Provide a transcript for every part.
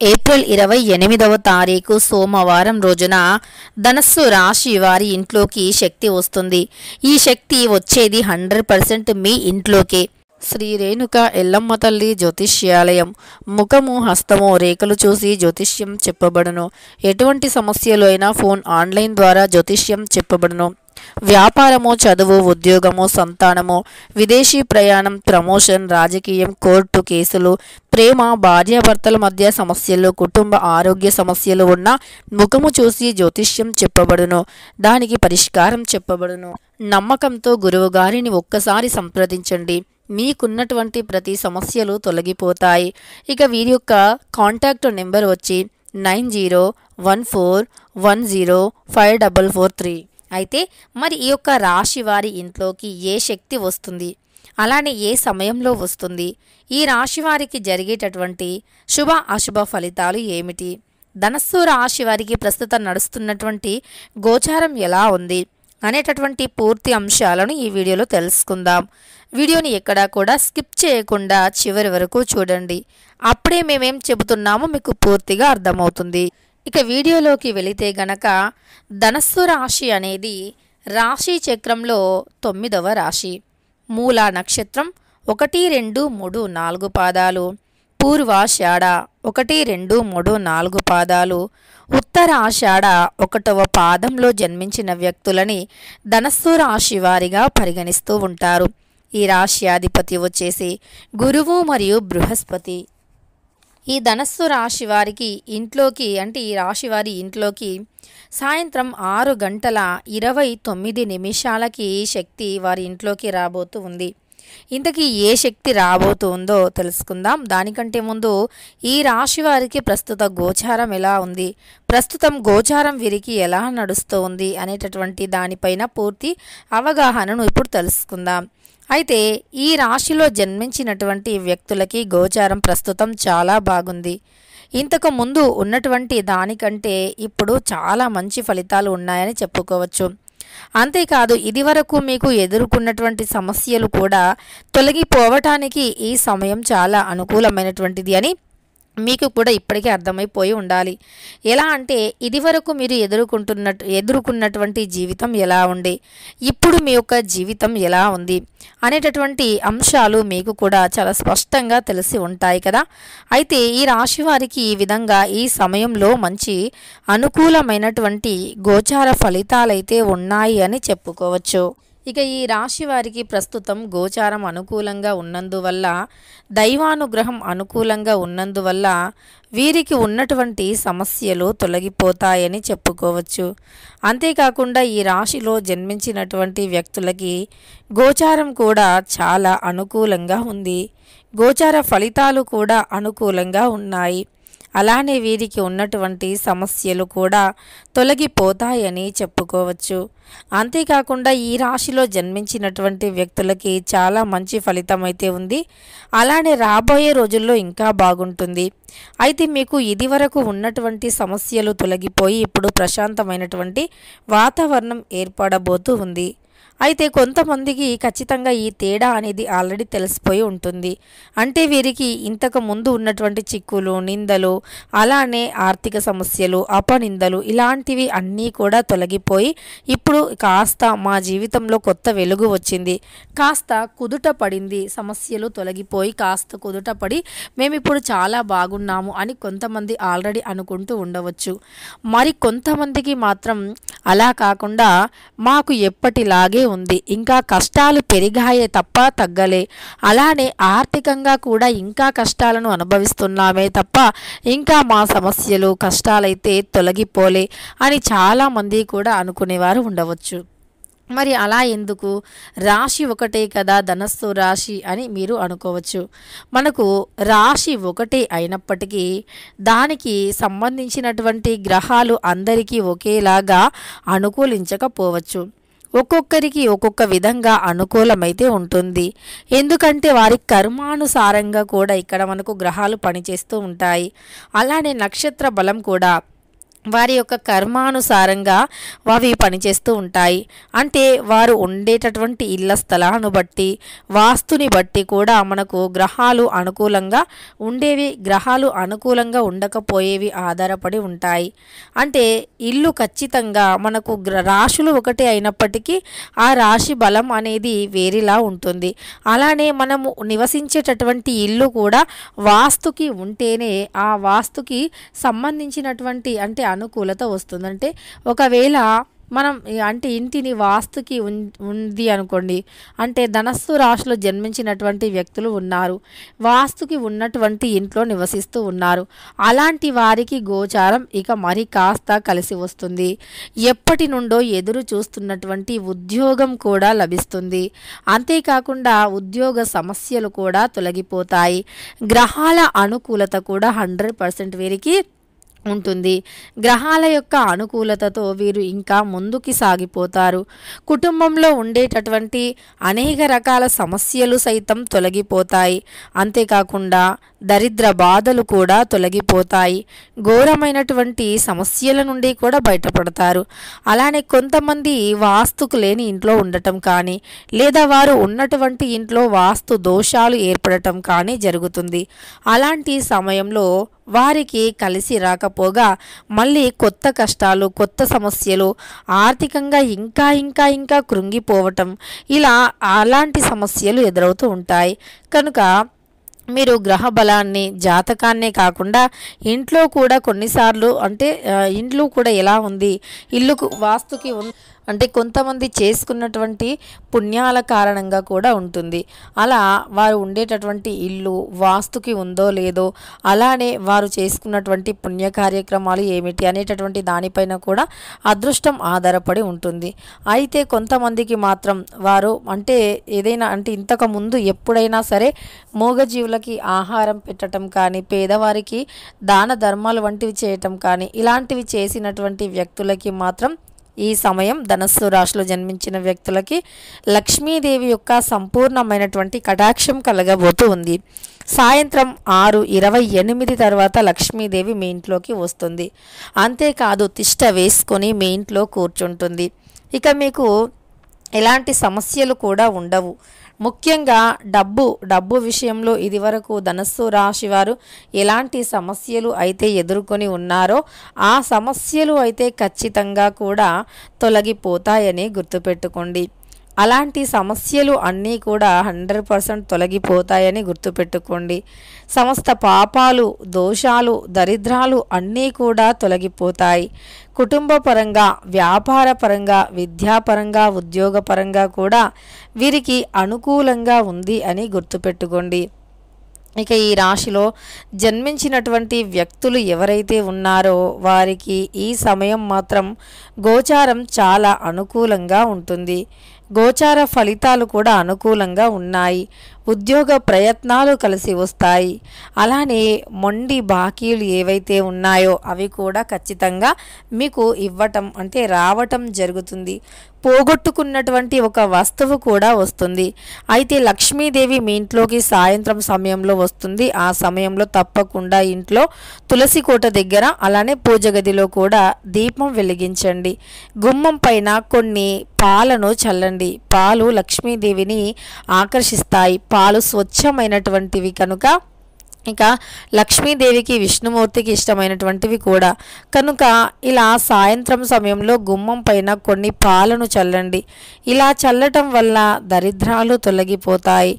April 28వ తారీఖు సోమవారం రోజున ధనస్సు రాశి వారి ఇంట్లోకి శక్తి వస్తుంది. ఈ శక్తి వచ్చేది 100% మీ ఇంట్లోకే. శ్రీ రేణుక ఎల్లమ్మ తల్లి జ్యోతిష్యాలయం. ముఖము హస్తము రేఖలు చూసి జ్యోతిష్యం చెప్పబడును. ఎటువంటి సమస్యలు అయినా ఆన్లైన్ ద్వారా జ్యోతిష్యం చెప్పబడును. వ్యాపారము, చదువు, ఉద్యోగము, సంతానము, విదేశీ ప్రయాణం, ప్రమోషన్, రాజకీయం, కోర్టు కేసులు, ప్రేమ, భార్యాభర్తల మధ్య సమస్యలు, కుటుంబ ఆరోగ్య సమస్యలు ఉన్న ముఖము చూసి జ్యోతిష్యం చెప్పబడును. దానికి పరిష్కారం చెప్పబడును. నమ్మకంతో గురువుగారిని ఒక్కసారి సంప్రదించండి. మీకున్నటువంటి ప్రతి సమస్యలు తొలగిపోతాయి. ఇక వీరి యొక్క కాంటాక్ట్ నెంబర్ వచ్చి 9014105443. అయితే మరి ఈ యొక్క రాశి వారి ఇంట్లోకి ఏ శక్తి వస్తుంది, అలానే ఏ సమయంలో వస్తుంది, ఈ రాశి వారికి జరిగేటటువంటి శుభ అశుభ ఫలితాలు ఏమిటి, ధనస్సు రాశి వారికి ప్రస్తుతం నడుస్తున్నటువంటి గోచారం ఎలా ఉంది అనేటటువంటి పూర్తి అంశాలను ఈ వీడియోలో తెలుసుకుందాం. వీడియోని ఎక్కడా కూడా స్కిప్ చేయకుండా చివరి వరకు చూడండి. అప్పుడే మేమేం చెబుతున్నామో మీకు పూర్తిగా అర్థమవుతుంది. ఇక వీడియోలోకి వెళితే గనక ధనస్సు రాశి అనేది రాశి చక్రంలో 9వ రాశి. మూల నక్షత్రం 1, 2, 3, 4 పాదాలు, పూర్వాషాఢ 1, 2, 3, 4 పాదాలు, ఉత్తరాషాఢ 1వ పాదంలో జన్మించిన వ్యక్తులని ధనస్సు రాశి వారిగా పరిగణిస్తూ ఉంటారు. ఈ రాశి అధిపతి వచ్చేసి గురువు మరియు బృహస్పతి. ఈ ధనస్సు రాశి వారికి ఇంట్లోకి ఈ రాశి వారి ఇంట్లోకి సాయంత్రం 6:29 శక్తి వారి ఇంట్లోకి రాబోతూ ఉంది. ఇంతకీ ఏ శక్తి రాబోతుందో తెలుసుకుందాం. దానికంటే ముందు ఈ రాశి వారికి ప్రస్తుత గోచారం ఎలా ఉంది, ప్రస్తుతం గోచారం వీరికి ఎలా నడుస్తూ ఉంది అనేటటువంటి దానిపైన పూర్తి అవగాహనను ఇప్పుడు తెలుసుకుందాం. అయితే ఈ రాశిలో జన్మించినటువంటి వ్యక్తులకి గోచారం ప్రస్తుతం చాలా బాగుంది. ఇంతకు ముందు ఉన్నటువంటి దానికంటే ఇప్పుడు చాలా మంచి ఫలితాలు ఉన్నాయని చెప్పుకోవచ్చు. అంతేకాదు ఇదివరకు మీకు ఎదుర్కొన్నటువంటి సమస్యలు కూడా తొలగిపోవటానికి ఈ సమయం చాలా అనుకూలమైనటువంటిది అని మీకు కూడా ఇప్పటికే అర్థమైపోయి ఉండాలి. ఎలా అంటే ఇదివరకు మీరు ఎదుర్కొన్నటువంటి జీవితం ఎలా ఉండే, ఇప్పుడు మీ యొక్క జీవితం ఎలా ఉంది అనేటటువంటి అంశాలు మీకు కూడా చాలా స్పష్టంగా తెలిసి ఉంటాయి కదా. అయితే ఈ రాశి వారికి ఈ విధంగా ఈ సమయంలో మంచి అనుకూలమైనటువంటి గోచార ఫలితాలైతే ఉన్నాయి అని చెప్పుకోవచ్చు. ఇక ఈ రాశి వారికి ప్రస్తుతం గోచారం అనుకూలంగా ఉన్నందువల్ల, దైవానుగ్రహం అనుకూలంగా ఉన్నందువల్ల వీరికి ఉన్నటువంటి సమస్యలు తొలగిపోతాయని చెప్పుకోవచ్చు. అంతేకాకుండా ఈ రాశిలో జన్మించినటువంటి వ్యక్తులకి గోచారం కూడా చాలా అనుకూలంగా ఉంది. గోచార ఫలితాలు కూడా అనుకూలంగా ఉన్నాయి. అలానే వీరికి ఉన్నటువంటి సమస్యలు కూడా తొలగిపోతాయని చెప్పుకోవచ్చు. అంతేకాకుండా ఈ రాశిలో జన్మించినటువంటి వ్యక్తులకి చాలా మంచి ఫలితం అయితే ఉంది. అలానే రాబోయే రోజుల్లో ఇంకా బాగుంటుంది. అయితే మీకు ఇదివరకు ఉన్నటువంటి సమస్యలు తొలగిపోయి ఇప్పుడు ప్రశాంతమైనటువంటి వాతావరణం ఏర్పడబోతూ ఉంది. అయితే కొంతమందికి ఖచ్చితంగా ఈ తేడా అనేది ఆల్రెడీ తెలిసిపోయి ఉంటుంది. అంటే వీరికి ఇంతకు ముందు ఉన్నటువంటి చిక్కులు, నిందలు, అలానే ఆర్థిక సమస్యలు, అపనిందలు ఇలాంటివి అన్నీ కూడా తొలగిపోయి ఇప్పుడు కాస్త మా జీవితంలో కొత్త వెలుగు వచ్చింది, కాస్త కుదుట పడింది, సమస్యలు తొలగిపోయి కాస్త కుదుట పడి మేము ఇప్పుడు చాలా బాగున్నాము అని కొంతమంది ఆల్రెడీ అనుకుంటూ ఉండవచ్చు. మరి కొంతమందికి మాత్రం అలా కాకుండా మాకు ఎప్పటిలాగే ఉంది, ఇంకా కష్టాలు పెరిగాయే తప్ప తగ్గలే, అలానే ఆర్థికంగా కూడా ఇంకా కష్టాలను అనుభవిస్తున్నామే తప్ప ఇంకా మా సమస్యలు కష్టాలైతే తొలగిపోలే అని చాలామంది కూడా అనుకునేవారు ఉండవచ్చు. మరి అలా ఎందుకు? రాశి ఒకటే కదా ధనస్సు రాశి అని మీరు అనుకోవచ్చు. మనకు రాశి ఒకటే అయినప్పటికీ దానికి సంబంధించినటువంటి గ్రహాలు అందరికీ ఒకేలాగా అనుకూలించకపోవచ్చు. ఒక్కొక్కరికి ఒక్కొక్క విధంగా అనుకూలమైతే ఉంటుంది. ఎందుకంటే వారి కర్మానుసారంగా కూడా ఇక్కడ మనకు గ్రహాలు పనిచేస్తూ ఉంటాయి. అలానే నక్షత్ర బలం కూడా వారి యొక్క కర్మానుసారంగా అవి పనిచేస్తూ ఉంటాయి. అంటే వారు ఉండేటటువంటి ఇళ్ల స్థలాన్ని బట్టి, వాస్తుని బట్టి కూడా మనకు గ్రహాలు అనుకూలంగా ఉండేవి, గ్రహాలు అనుకూలంగా ఉండకపోయేవి ఆధారపడి ఉంటాయి. అంటే ఇల్లు ఖచ్చితంగా మనకు రాశులు ఒకటే అయినప్పటికీ ఆ రాశి బలం అనేది వేరేలా ఉంటుంది. అలానే మనము నివసించేటటువంటి ఇల్లు కూడా వాస్తుకి ఉంటేనే ఆ వాస్తుకి సంబంధించినటువంటి అంటే అనుకూలత వస్తుంది. అంటే ఒకవేళ మనం అంటే ఇంటిని వాస్తుకి ఉంది అనుకోండి, అంటే ధనస్సు రాశిలో జన్మించినటువంటి వ్యక్తులు ఉన్నారు, వాస్తుకి ఉన్నటువంటి ఇంట్లో నివసిస్తూ ఉన్నారు. అలాంటి వారికి గోచారం ఇక మరి కాస్త కలిసి వస్తుంది. ఎప్పటి నుండో ఎదురు చూస్తున్నటువంటి ఉద్యోగం కూడా లభిస్తుంది. అంతేకాకుండా ఉద్యోగ సమస్యలు కూడా తొలగిపోతాయి. గ్రహాల అనుకూలత కూడా 100% వీరికి ఉంటుంది. గ్రహాల యొక్క అనుకూలతతో వీరు ఇంకా ముందుకి సాగిపోతారు. కుటుంబంలో ఉండేటటువంటి అనేక రకాల సమస్యలు సైతం తొలగిపోతాయి. అంతేకాకుండా దరిద్ర బాధలు కూడా తొలగిపోతాయి. ఘోరమైనటువంటి సమస్యల నుండి కూడా బయటపడతారు. అలానే కొంతమంది వాస్తుకు లేని ఇంట్లో ఉండటం కానీ, లేదా వారు ఉన్నటువంటి ఇంట్లో వాస్తు దోషాలు ఏర్పడటం కానీ జరుగుతుంది. అలాంటి సమయంలో వారికి కలిసి రాకపోగా మళ్ళీ కొత్త కష్టాలు, కొత్త సమస్యలు, ఆర్థికంగా ఇంకా కృంగిపోవటం, ఇలా అలాంటి సమస్యలు ఎదురవుతూ ఉంటాయి. కనుక మీరు గ్రహ బలాన్ని, జాతకాన్నే కాకుండా ఇంట్లో కూడా కొన్నిసార్లు అంటే ఇంట్లో కూడా ఎలా ఉంది, ఇల్లుకు వాస్తుకి అంటే కొంతమంది చేసుకున్నటువంటి పుణ్యాల కారణంగా కూడా ఉంటుంది. అలా వారు ఉండేటటువంటి ఇల్లు వాస్తుకి ఉందో లేదో, అలానే వారు చేసుకున్నటువంటి పుణ్య కార్యక్రమాలు ఏమిటి అనేటటువంటి దానిపైన కూడా అదృష్టం ఆధారపడి ఉంటుంది. అయితే కొంతమందికి మాత్రం వారు అంటే ఏదైనా అంటే ఇంతకు ముందు ఎప్పుడైనా సరే మూగజీవులకి ఆహారం పెట్టడం కానీ, పేదవారికి దాన ధర్మాలు వంటివి చేయటం కానీ, ఇలాంటివి చేసినటువంటి వ్యక్తులకి మాత్రం ఈ సమయం ధనస్సు రాశిలో జన్మించిన వ్యక్తులకి లక్ష్మీదేవి యొక్క సంపూర్ణమైనటువంటి కటాక్షం కలగబోతూ ఉంది. సాయంత్రం 6:28 తర్వాత లక్ష్మీదేవి మీ ఇంట్లోకి వస్తుంది. అంతేకాదు తిష్ట వేసుకొని మీ ఇంట్లో కూర్చుంటుంది. ఇక మీకు ఎలాంటి సమస్యలు కూడా ఉండవు. ముఖ్యంగా డబ్బు విషయంలో ఇదివరకు ధనస్సు రాశి వారు ఎలాంటి సమస్యలు అయితే ఎదుర్కొని ఉన్నారో ఆ సమస్యలు అయితే ఖచ్చితంగా కూడా తొలగిపోతాయని గుర్తుపెట్టుకోండి. అలాంటి సమస్యలు అన్నీ కూడా 100% తొలగిపోతాయని గుర్తుపెట్టుకోండి. సమస్త పాపాలు, దోషాలు, దరిద్రాలు అన్నీ కూడా తొలగిపోతాయి. కుటుంబపరంగా, వ్యాపారపరంగా, విద్యాపరంగా, ఉద్యోగపరంగా కూడా వీరికి అనుకూలంగా ఉంది అని గుర్తుపెట్టుకోండి. ఇక ఈ రాశిలో జన్మించినటువంటి వ్యక్తులు ఎవరైతే ఉన్నారో వారికి ఈ సమయం మాత్రం గోచారం చాలా అనుకూలంగా ఉంటుంది. గోచార ఫలితాలు కూడా అనుకూలంగా ఉన్నాయి. ఉద్యోగ ప్రయత్నాలు కలిసి వస్తాయి. అలానే మొండి బాకీలు ఏవైతే ఉన్నాయో అవి కూడా ఖచ్చితంగా మీకు ఇవ్వటం అంటే రావటం జరుగుతుంది. పోగొట్టుకున్నటువంటి ఒక వస్తువు కూడా వస్తుంది. అయితే లక్ష్మీదేవి మీ ఇంట్లోకి సాయంత్రం సమయంలో వస్తుంది. ఆ సమయంలో తప్పకుండా ఇంట్లో తులసి కోట దగ్గర అలానే పూజ గదిలో కూడా దీపం వెలిగించండి. గుమ్మం పైన కొన్ని పాలను చల్లండి. పాలు లక్ష్మీదేవిని ఆకర్షిస్తాయి. పాలు స్వచ్ఛమైనటువంటివి కనుక ఇక లక్ష్మీదేవికి, విష్ణుమూర్తికి ఇష్టమైనటువంటివి కూడా కనుక ఇలా సాయంత్రం సమయంలో గుమ్మం పైన కొన్ని పాలను చల్లండి. ఇలా చల్లటం వల్ల దరిద్రాలు తొలగిపోతాయి.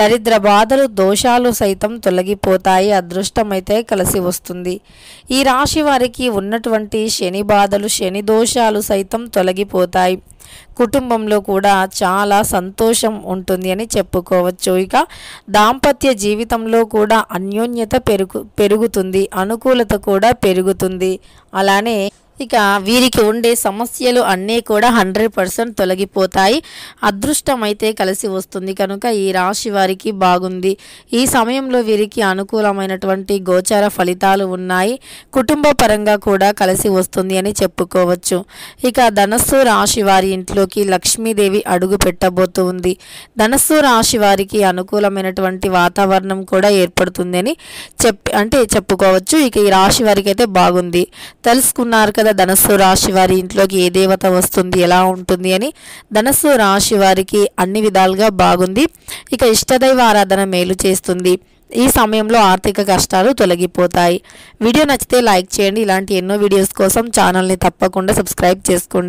దరిద్ర బాధలు, దోషాలు సైతం తొలగిపోతాయి. అదృష్టం అయితే కలిసి వస్తుంది. ఈ రాశి వారికి ఉన్నటువంటి శని బాధలు, శని దోషాలు సైతం తొలగిపోతాయి. కుటుంబంలో కూడా చాలా సంతోషం ఉంటుంది అని చెప్పుకోవచ్చు. ఇక దాంపత్య జీవితంలో కూడా అన్యోన్యత పెరుగుతుంది, అనుకూలత కూడా పెరుగుతుంది. అలానే ఇక వీరికి ఉండే సమస్యలు అన్నీ కూడా 100% తొలగిపోతాయి. అదృష్టం అయితే కలిసి వస్తుంది కనుక ఈ రాశి వారికి బాగుంది. ఈ సమయంలో వీరికి అనుకూలమైనటువంటి గోచార ఫలితాలు ఉన్నాయి. కుటుంబ పరంగా కూడా కలిసి వస్తుంది అని చెప్పుకోవచ్చు. ఇక ధనస్సు రాశి వారి ఇంట్లోకి లక్ష్మీదేవి అడుగు పెట్టబోతుంది. ధనస్సు రాశి వారికి అనుకూలమైనటువంటి వాతావరణం కూడా ఏర్పడుతుంది అని చెప్పుకోవచ్చు. ఇక ఈ రాశి వారికి అయితే బాగుంది. తెలుసుకున్నారు కదా ధనస్సు రాశి వారి ఇంట్లోకి ఏ దేవత వస్తుంది, ఎలా ఉంటుంది అని. ధనస్సు రాశి వారికి అన్ని విధాలుగా బాగుంది. ఇక ఇష్టదైవ ఆరాధన మేలు చేస్తుంది. ఈ సమయంలో ఆర్థిక కష్టాలు తొలగిపోతాయి. వీడియో నచ్చితే లైక్ చేయండి. ఇలాంటి ఎన్నో వీడియోస్ కోసం ఛానల్ని తప్పకుండా సబ్స్క్రైబ్ చేసుకోండి.